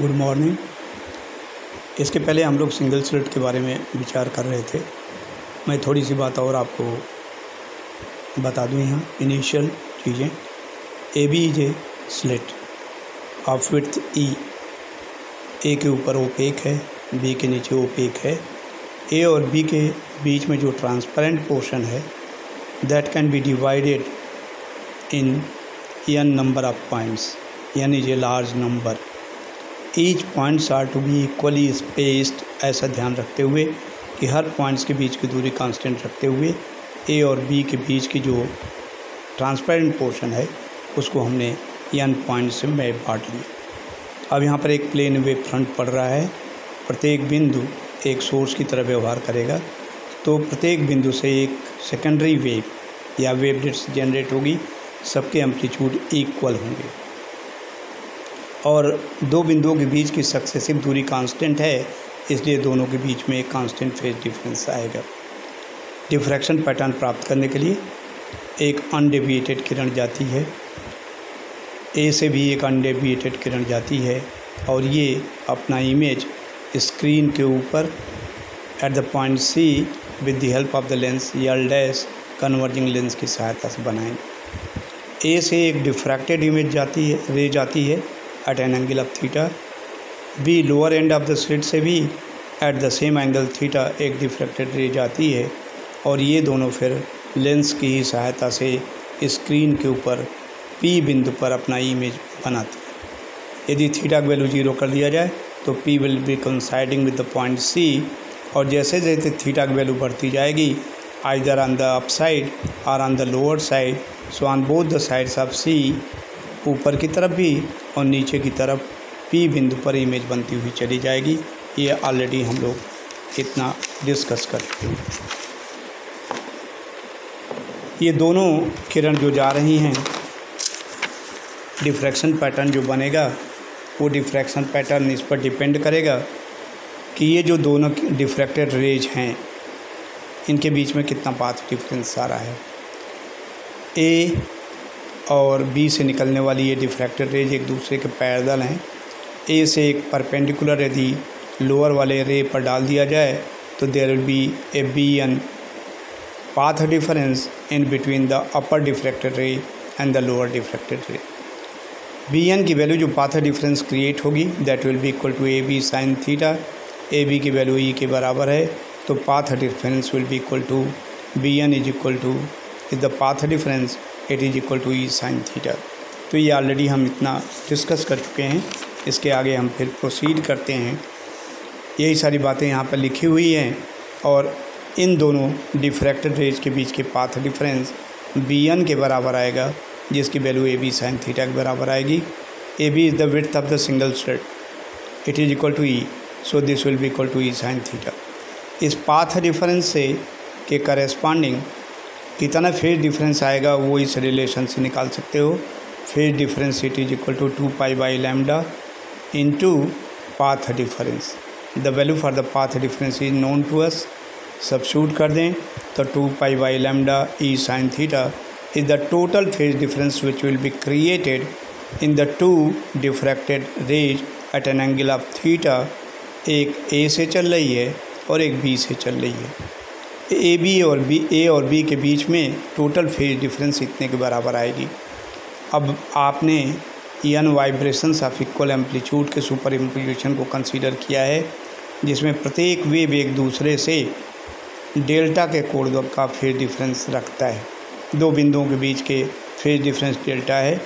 Good morning. इसके पहले हम लोग सिंगल स्लिट के बारे में विचार कर रहे थे। मैं थोड़ी सी बात और आपको बता दूँ यहाँ इनिशियल चीज़ें। A B is a slit of width e. A के ऊपर ओपेक है, बी के नीचे ओपेक है। ए और बी के बीच में जो ट्रांसपेरेंट पोर्शन है that can be divided in n number of points, n is a large number. Each points are to be equally spaced, ऐसा ध्यान रखते हुए कि हर पॉइंट्स के बीच की दूरी कांस्टेंट रखते हुए ए और बी के बीच की जो ट्रांसपेरेंट पोर्शन है उसको हमने n पॉइंट से में बांट लिया। अब यहाँ पर एक प्लेन वेव फ्रंट पड़ रहा है, प्रत्येक बिंदु एक सोर्स की तरह व्यवहार करेगा, तो प्रत्येक बिंदु से एक सेकेंडरी वेव या वेवलेट्स जनरेट होगी, सबके एम्पलीट्यूड इक्वल होंगे और दो बिंदुओं के बीच की सक्सेसिव दूरी कांस्टेंट है, इसलिए दोनों के बीच में एक कांस्टेंट फेज डिफरेंस आएगा। डिफ्रैक्शन पैटर्न प्राप्त करने के लिए एक अनडेविएटेड किरण जाती है, ए से भी एक अनडेविएटेड किरण जाती है और ये अपना इमेज स्क्रीन के ऊपर at the point c with the help of the lens L dash converging lens की सहायता से बनाएंगे। ए से एक डिफ्रैक्टेड इमेज जाती है, रे जाती है at an angle of theta. B lower end of the slit से भी at the same angle theta एक डिफ्रैक्टेड रे जाती है और ये दोनों फिर लेंस की ही सहायता से स्क्रीन के ऊपर पी बिंदु पर अपना इमेज बनाती है। यदि थीटा का वैल्यू 0 कर दिया जाए तो P will be coinciding with the point C, और जैसे जैसे थीटा की वैल्यू बढ़ती जाएगी either on the up side और on the lower side, so on both the sides of C, ऊपर की तरफ भी और नीचे की तरफ पी बिंदु पर इमेज बनती हुई चली जाएगी। ये ऑलरेडी हम लोग इतना डिस्कस कर चुके हैं। ये दोनों किरण जो जा रही हैं, डिफ्रैक्शन पैटर्न जो बनेगा वो डिफ्रैक्शन पैटर्न इस पर डिपेंड करेगा कि ये जो दोनों डिफ्रैक्टेड रेज हैं इनके बीच में कितना पाथ डिफरेंस आ रहा है। ए और बी से निकलने वाली ये डिफ्रैक्टेड रेज एक दूसरे के पैरेलल हैं। ए से एक परपेंडिकुलर यदि लोअर वाले रे पर डाल दिया जाए तो there will be a B N path difference in between the upper diffracted ray and the lower diffracted ray. B N की वैल्यू जो पाथ डिफरेंस क्रिएट होगी that will be equal to A B sine theta. A B की value E के बराबर है तो path difference will be equal to B N is equal to is the path difference it is equal to E sine theta. तो ये already हम इतना discuss कर चुके हैं, इसके आगे हम फिर प्रोसीड करते हैं। यही सारी बातें यहाँ पर लिखी हुई हैं और इन दोनों डिफ्रैक्टेड रेज के बीच के पाथ डिफरेंस बी एन के बराबर आएगा, जिसकी value A B sine theta के बराबर आएगी। A B is the width of the single slit, it is equal to E, so this will be equal to E sine theta. इस path difference से के करेस्पॉन्डिंग कितना phase difference आएगा वो इस रिलेशन से निकाल सकते हो। Phase difference it is equal to 2 pi lambda into path difference. The value for the path difference is known to us. Substitute कर दें तो 2 pi lambda e sine theta is the total phase difference which will be created in the two diffracted rays at an angle of theta. एक A से चल रही है और एक बी से चल रही है। ए और बी के बीच में टोटल फेज डिफरेंस इतने के बराबर आएगी। अब आपने N vibrations of equal amplitude के सुपर इम्पोजिशन को कंसीडर किया है, जिसमें प्रत्येक वेव एक दूसरे से डेल्टा के कोण का फेज डिफरेंस रखता है। दो बिंदुओं के बीच के फेज डिफरेंस डेल्टा है।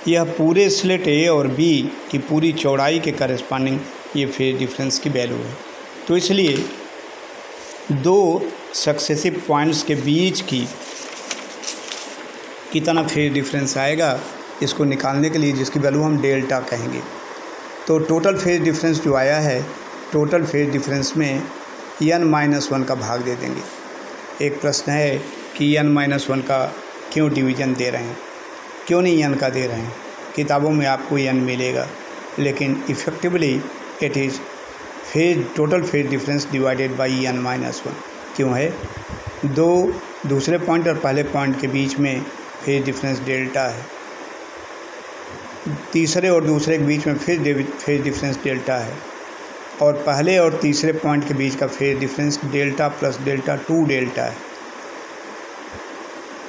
यह पूरे स्लिट ए और बी की पूरी चौड़ाई के करेस्पॉन्डिंग ये फेज डिफरेंस की वैल्यू है। तो इसलिए दो सक्सेसिव पॉइंट्स के बीच की कितना फेज डिफरेंस आएगा इसको निकालने के लिए, जिसकी वैल्यू हम डेल्टा कहेंगे। तो टोटल फेज डिफरेंस जो आया है, टोटल फेज डिफरेंस में n-1 का भाग दे देंगे। एक प्रश्न है कि n-1 का क्यों डिवीज़न दे रहे हैं, क्यों नहीं n का दे रहे हैं। किताबों में आपको n मिलेगा, लेकिन effectively it is total phase difference divided by n-1 क्यों है। दो दूसरे पॉइंट और पहले पॉइंट के बीच में फेज डिफरेंस डेल्टा है। तीसरे और दूसरे के बीच में फेज डिफरेंस डेल्टा है, और पहले और तीसरे पॉइंट के बीच का phase difference delta plus delta 2 delta है।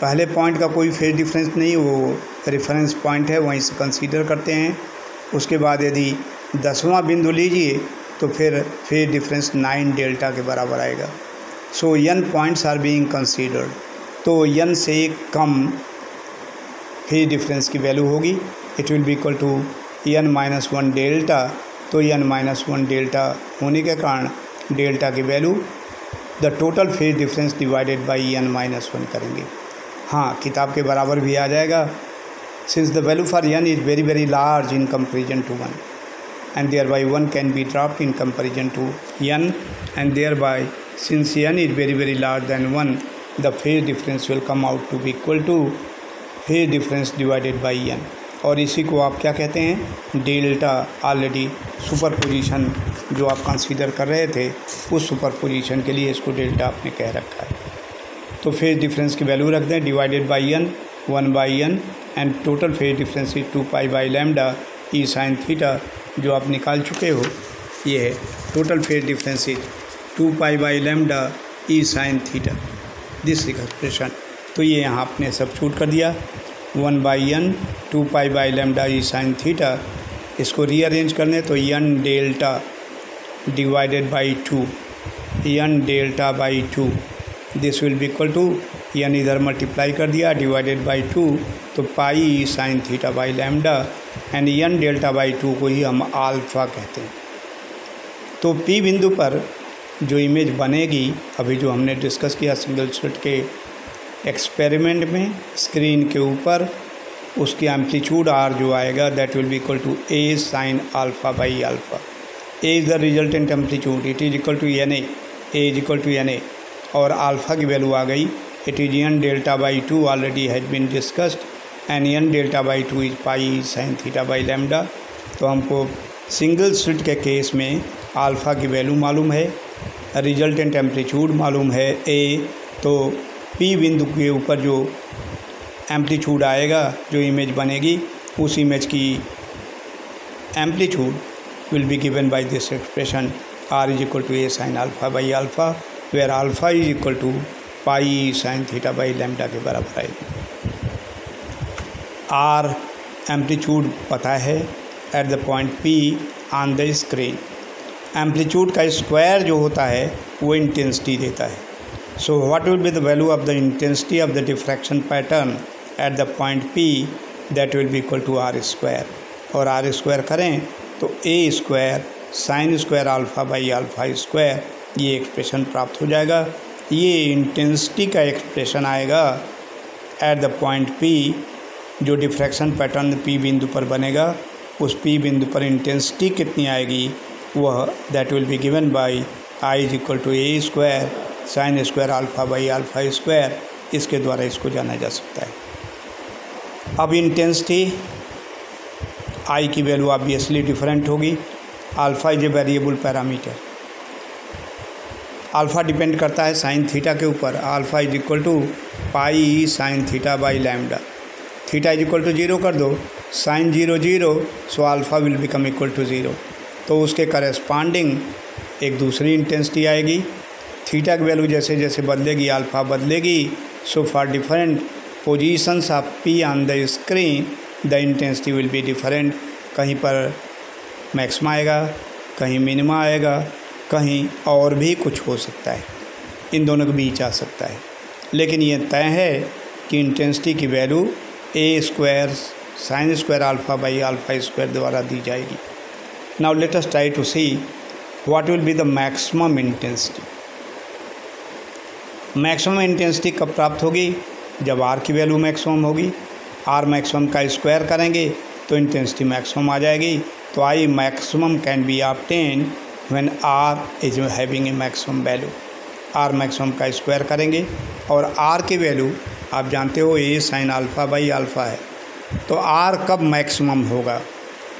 पहले पॉइंट का कोई फेज डिफरेंस नहीं, वो रेफरेंस पॉइंट है, वहीं से कंसीडर करते हैं। उसके बाद यदि 10वां बिंदु लीजिए तो फिर फेज डिफरेंस 9 डेल्टा के बराबर आएगा। So n points are being considered, तो n से कम फेज डिफरेंस की वैल्यू होगी, it will be equal to n-1 delta. तो n-1 डेल्टा होने के कारण डेल्टा की value the total phase difference divided by n-1 करेंगे। हाँ, किताब के बराबर भी आ जाएगा, since the value for n is very very large in comparison to 1 and thereby 1 can be dropped in comparison to n, and thereby since n is very very large than 1, the phase difference will come out to be equal to phase difference divided by n। और इसी को आप क्या कहते हैं, delta. Already superposition जो आप consider कर रहे थे, उस सुपरपोजिशन के लिए इसको डेल्टा आपने कह रखा है। तो फेज डिफरेंस की वैल्यू रख दें, divided by n, 1/n, and total phase difference is 2π/λ e sine theta, जो आप निकाल चुके हो। ये है total phase difference is 2π/λ e sine theta, this expression. तो ये यहाँ आपने सब्स्टिट्यूट कर दिया, 1/n 2π/λ ई साइन थीटा। इसको रीअरेंज करने तो n delta divided by 2, n delta by 2, this will be equal to n इधर मल्टीप्लाई कर दिया डिवाइडेड बाई 2, तो pi e sine theta by lambda, and n delta by 2 को ही हम alpha कहते हैं। तो P बिंदु पर जो इमेज बनेगी, अभी जो हमने डिस्कस किया सिंगल स्लिट के एक्सपेरिमेंट में स्क्रीन के ऊपर, उसकी एम्पलीट्यूड R जो आएगा that will be equal to A sine alpha by alpha. A is the resultant amplitude, it is equal to NA, A is equal to NA, और alpha की value आ गई, it is n delta by 2 already has been discussed, and n delta by 2 is pi sine theta by lambda. तो हमको single slit के case में alpha की value मालूम है, रिजल्टेंट एम्पलीट्यूड मालूम है A, तो P बिंदु के ऊपर जो एम्पलीट्यूड आएगा, जो इमेज बनेगी, उस इमेज की amplitude will be given by this expression R is equal to A sine alpha by alpha, where alpha is equal to pi sine theta by lambda के बराबर आएगी। R एम्पलीट्यूड पता है at the point P on the screen. Amplitude का square जो होता है वो इंटेंसिटी देता है। So what will be the value of the intensity of the diffraction pattern at the point P, that will be equal to R square, और R square करें तो A square sine square alpha by alpha square, ये expression प्राप्त हो जाएगा। ये intensity का expression आएगा एट द पॉइंट P, जो डिफ्रैक्शन पैटर्न P बिंदु पर बनेगा, उस P बिंदु पर इंटेंसिटी कितनी आएगी, वह that will be given by I is equal to A square sine square alpha by alpha square. इसके द्वारा इसको जाना जा सकता है। अब इंटेंसिटी I की वैल्यू ऑब्वियसली डिफरेंट होगी। Alpha is a variable parameter, alpha depend करता है साइन थीटा के ऊपर। Alpha is equal to pi sine theta by lambda, theta is equal to 0 कर दो, sine 0 0, so alpha will become equal to 0। तो उसके corresponding एक दूसरी इंटेंसिटी आएगी। थीटा की वैल्यू जैसे जैसे बदलेगी अल्फ़ा बदलेगी, so for different positions of P on the screen the intensity will be different. कहीं पर मैक्सिमा आएगा, कहीं मिनिमा आएगा, कहीं और भी कुछ हो सकता है, इन दोनों के बीच आ सकता है। लेकिन ये तय है कि इंटेंसिटी की value A square sine square alpha by alpha square द्वारा दी जाएगी। Now let us try to see what will be the maximum intensity. Maximum intensity कब प्राप्त होगी, जब R की वैल्यू मैक्सिमम होगी। R मैक्सिमम का स्क्वायर करेंगे तो इंटेंसिटी मैक्सिमम आ जाएगी। तो I maximum can be obtain when R is having a maximum value. R maximum का स्क्वायर करेंगे, और R की वैल्यू आप जानते हो A sine alpha by alpha है। तो R कब मैक्सिमम होगा,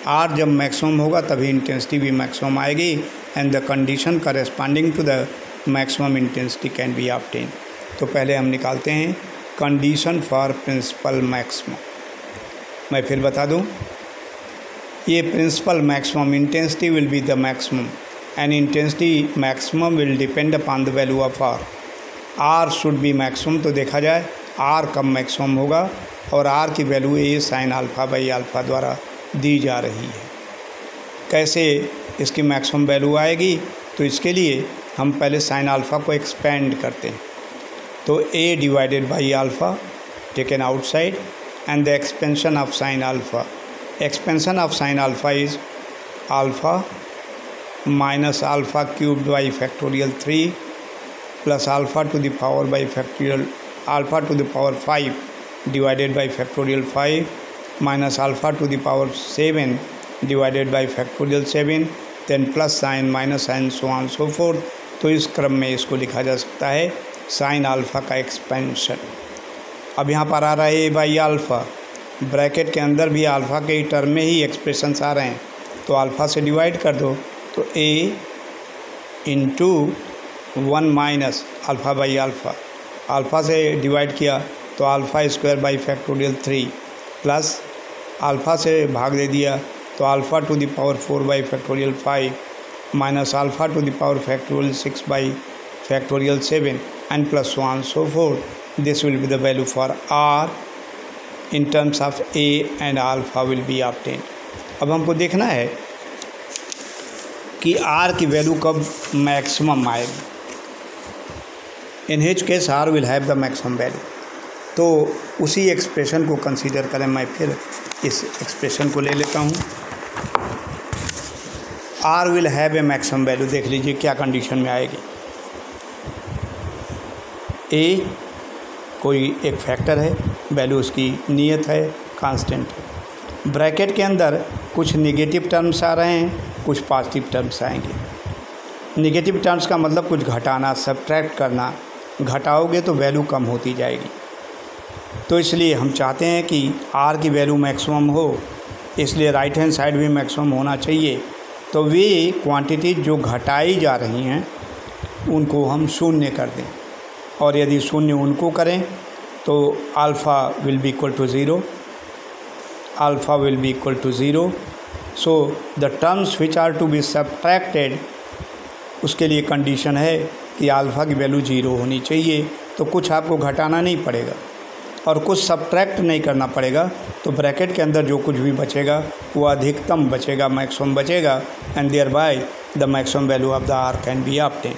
R जब मैक्सिमम होगा तभी इंटेंसिटी भी मैक्सिमम आएगी, and the condition corresponding to the maximum intensity can be obtain. तो पहले हम निकालते हैं कंडीशन फॉर प्रिंसिपल मैक्सिमम। मैं फिर बता दूं, ये principle maximum intensity will be the maximum and intensity maximum will depend upon the value of R should be maximum. तो देखा जाए आर कब मैक्सिमम होगा, और आर की value A sign alpha by alpha द्वारा दी जा रही है। कैसे इसकी मैक्सिमम वैल्यू आएगी, तो इसके लिए हम पहले साइन अल्फ़ा को एक्सपेंड करते हैं। तो A divided by alpha taken outside and the expansion of sine alpha, expansion of sine alpha is alpha minus alpha cubed by factorial 3 plus alpha to the power by factorial alpha to the power 5 divided by factorial 5 minus alpha to the power 7 divided by factorial 7 then plus sine minus sine so on so forth. तो इस क्रम में इसको लिखा जा सकता है sine alpha का एक्सपेंशन। अब यहाँ पर आ रहा है ए बाई अल्फ़ा, ब्रैकेट के अंदर भी अल्फ़ा के टर्म में ही एक्सप्रेशंस आ रहे हैं, तो अल्फ़ा से डिवाइड कर दो, तो A into 1 minus alpha by alpha, alpha से डिवाइड किया तो alpha square by factorial 3 plus alpha से भाग दे दिया तो alpha to the power 4 by factorial 5 minus alpha to the power factorial 6 by factorial 7 and plus 1 so forth. This will be the value for r in terms of a and alpha will be obtained. अब हमको देखना है कि r की value कब maximum आएगी। इन which case r will have the maximum value। तो उसी एक्सप्रेशन को कंसीडर करें, मैं फिर इस एक्सप्रेशन को ले लेता हूँ। r will have a maximum value, देख लीजिए क्या कंडीशन में आएगी। a कोई एक फैक्टर है, वैल्यू उसकी नियत है, कांस्टेंट है। ब्रैकेट के अंदर कुछ नेगेटिव टर्म्स आ रहे हैं, कुछ पॉजिटिव टर्म्स आएंगे। नेगेटिव टर्म्स का मतलब कुछ घटाना, सब्ट्रैक्ट करना, घटाओगे तो वैल्यू कम होती जाएगी। तो इसलिए हम चाहते हैं कि r की वैल्यू मैक्सिमम हो, इसलिए राइट हैंड साइड भी मैक्सिमम होना चाहिए। तो वे क्वांटिटी जो घटाई जा रही हैं उनको हम शून्य कर दें, और यदि शून्य उनको करें तो alpha will be equal to zero, alpha will be equal to zero. So the terms which are to be subtracted, उसके लिए कंडीशन है कि अल्फ़ा की वैल्यू ज़ीरो होनी चाहिए। तो कुछ आपको घटाना नहीं पड़ेगा और कुछ सब्ट्रैक्ट नहीं करना पड़ेगा, तो ब्रैकेट के अंदर जो कुछ भी बचेगा वो अधिकतम बचेगा, मैक्सिमम बचेगा, and thereby the maximum value of the R can be obtain.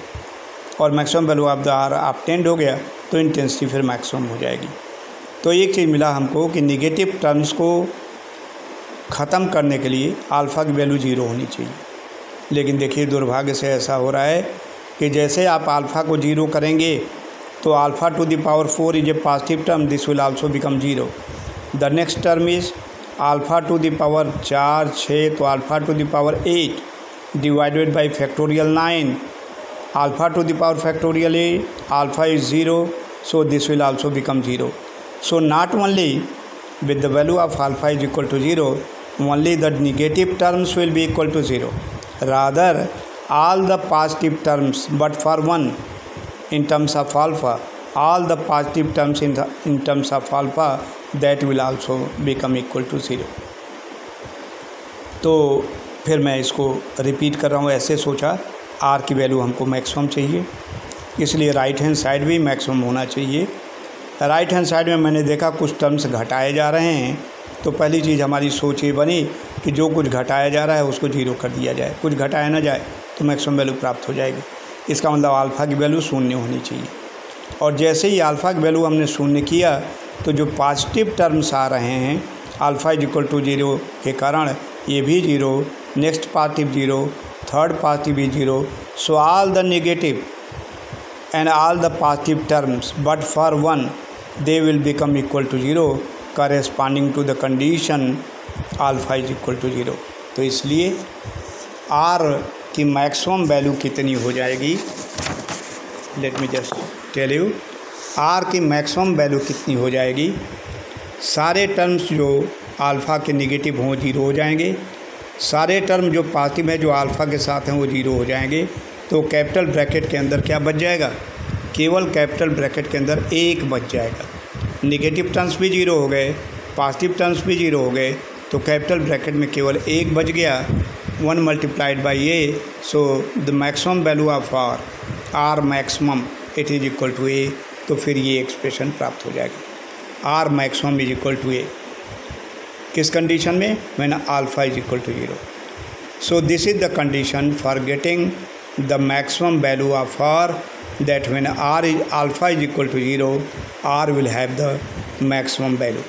और maximum value of the R obtained हो गया तो इंटेंसिटी फिर मैक्सिमम हो जाएगी। तो एक चीज़ मिला हमको कि निगेटिव टर्म्स को ख़त्म करने के लिए अल्फ़ा की वैल्यू ज़ीरो होनी चाहिए। लेकिन देखिए दुर्भाग्य से ऐसा हो रहा है कि जैसे आप अल्फ़ा को ज़ीरो करेंगे तो alpha to the power 4 is a positive term, this will also become zero. The next term is alpha to the power 4 6, तो alpha to the power 8 divided by factorial 9, alpha to the power factorial 8, alpha is zero, so this will also become 0. So not only with the value of alpha is equal to 0, only the negative terms will be equal to 0. Rather, all the positive terms, but for one, in terms of alpha, all the positive terms in terms of alpha, that will also become equal to 0. तो फिर मैं इसको repeat कर रहा हूँ, ऐसे सोचा r की वैल्यू हमको मैक्सिमम चाहिए, इसलिए राइट हैंड साइड भी मैक्सिमम होना चाहिए। राइट हैंड साइड में मैंने देखा कुछ टर्म्स घटाए जा रहे हैं, तो पहली चीज़ हमारी सोच ये बनी कि जो कुछ घटाया जा रहा है उसको ज़ीरो कर दिया जाए, कुछ घटाया ना जाए तो मैक्सिमम वैल्यू प्राप्त हो जाएगी। इसका मतलब अल्फ़ा की वैल्यू शून्य होनी चाहिए, और जैसे ही अल्फ़ा की वैल्यू हमने शून्य किया तो जो पॉजिटिव टर्म्स आ रहे हैं alpha is equal to zero के कारण ये भी zero, next positive zero, third positive भी zero. So all the negative and all the positive terms but for one they will become equal to 0 corresponding to the condition alpha is equal to 0। तो इसलिए r की maximum value कितनी हो जाएगी, let me just tell you, r की maximum value कितनी हो जाएगी। सारे टर्म्स जो अल्फ़ा के नेगेटिव हों ज़ीरो हो जाएंगे, सारे टर्म जो पॉजिटिव हैं जो अल्फ़ा के साथ हैं वो ज़ीरो हो जाएंगे। तो कैपिटल ब्रैकेट के अंदर क्या बच जाएगा, केवल कैपिटल ब्रैकेट के अंदर एक बच जाएगा। नेगेटिव टर्म्स भी ज़ीरो हो गए, पॉजिटिव टर्म्स भी ज़ीरो हो गए, तो कैपिटल ब्रैकेट में केवल एक बच गया, 1 multiplied by A, so the maximum value of R maximum it is equal to A. तो फिर ये एक्सप्रेशन प्राप्त हो जाएगी, R maximum is equal to A. किस कंडीशन में? When alpha is equal to 0। So this is the condition for getting the maximum value of R, that when r is alpha is equal to 0, r will have the maximum value.